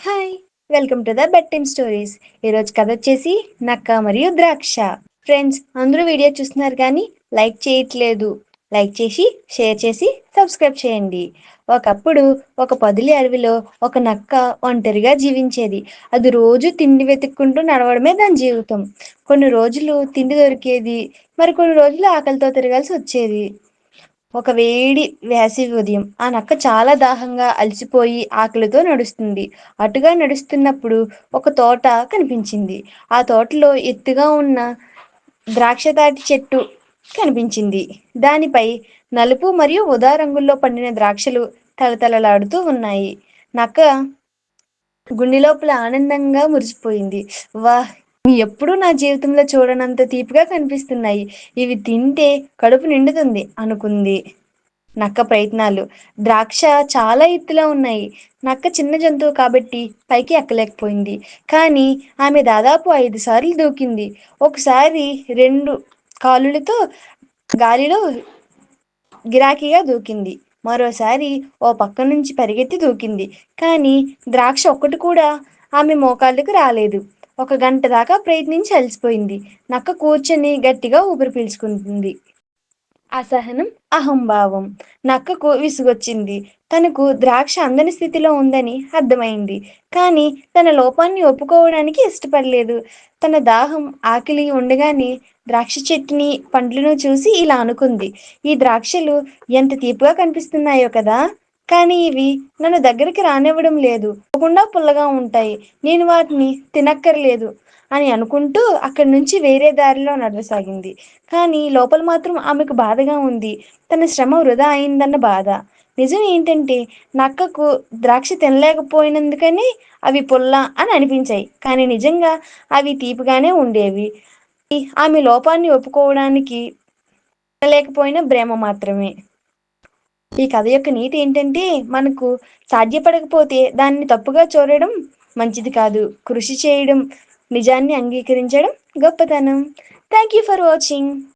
Hi! Welcome to the bed time stories. ఈరోజు కథ వచ్చేసి నక్క మరియు ద్రాక్ష. ఫ్రెండ్స్, అందరూ వీడియో చూస్తున్నారు కానీ లైక్ చేయట్లేదు. లైక్ చేసి, షేర్ చేసి, సబ్స్క్రైబ్ చేయండి. ఒకప్పుడు ఒక పొదిలి అడవిలో ఒక నక్క ఒంటరిగా జీవించేది. అది రోజు తిండి వెతుక్కుంటూ నడవడమే దాని జీవితం. కొన్ని రోజులు తిండి దొరికేది, మరి కొన్ని రోజులు ఆకలితో తిరగాల్సి వచ్చేది. ఒక వేడి వేసవి ఉదయం ఆ నక్క చాలా దాహంగా అలసిపోయి ఆకలితో నడుస్తుంది. అటుగా నడుస్తున్నప్పుడు ఒక తోట కనిపించింది. ఆ తోటలో ఎత్తుగా ఉన్న ద్రాక్ష తాటి చెట్టు కనిపించింది. దానిపై నలుపు మరియు ఊదా రంగుల్లో పండిన ద్రాక్షలు తళతళలాడుతూ ఉన్నాయి. నక్క గుండె లోపల ఆనందంగా మురిసిపోయింది. వాహ్! ఎప్పుడూ నా జీవితంలో చూడనంత తీపిగా కనిపిస్తున్నాయి. ఇవి తింటే కడుపు నిండుతుంది అనుకుంది. నక్క ప్రయత్నాలు. ద్రాక్ష చాలా ఎత్తులో ఉన్నాయి. నక్క చిన్న జంతువు కాబట్టి పైకి ఎక్కలేకపోయింది. కానీ ఆమె దాదాపు 5 సార్లు దూకింది. ఒకసారి 2 కాలులతో గాలిలో గిరాకీగా దూకింది. మరోసారి ఓ పక్క నుంచి పరిగెత్తి దూకింది. కానీ ద్రాక్ష ఒక్కటి కూడా ఆమె మోకాళ్ళకు రాలేదు. ఒక గంట దాకా ప్రయత్నించి అలసిపోయింది. నక్క కూర్చొని గట్టిగా ఊపిరి పీల్చుకుంటుంది. అసహనం, అహంభావం. నక్కకు విసుగొచ్చింది. తనకు ద్రాక్ష అందని స్థితిలో ఉందని అర్థమైంది. కానీ తన లోపాన్ని ఒప్పుకోవడానికి ఇష్టపడలేదు. తన దాహం, ఆకలి ఉండగానే ద్రాక్ష చెట్టుని, పండ్లను చూసి ఇలా అనుకుంది. ఈ ద్రాక్షలు ఎంత తీపిగా కనిపిస్తున్నాయో కదా! కానీ ఇవి నన్ను దగ్గరికి రానివ్వడం లేదు. తప్పకుండా పుల్లగా ఉంటాయి. నేను వాటిని తినక్కర్లేదు అని అనుకుంటూ అక్కడి నుంచి వేరే దారిలో నడవసాగింది. కానీ లోపల మాత్రం ఆమెకు బాధగా ఉంది. తన శ్రమ వృధా అయిందన్న బాధ. నిజం ఏంటంటే నక్కకు ద్రాక్ష తినలేకపోయినందుకనే అవి పుల్ల అని అనిపించాయి. కానీ నిజంగా అవి తీపిగానే ఉండేవి. ఆమె లోపాన్ని ఒప్పుకోవడానికి తినలేకపోయిన భ్రమ మాత్రమే. ఈ కథ యొక్క నీతి ఏంటంటే మనకు సాధ్యపడకపోతే దాన్ని తప్పుగా చూడడం మంచిది కాదు. కృషి చేయడం, నిజాన్ని అంగీకరించడం గొప్పతనం. Thank you for watching.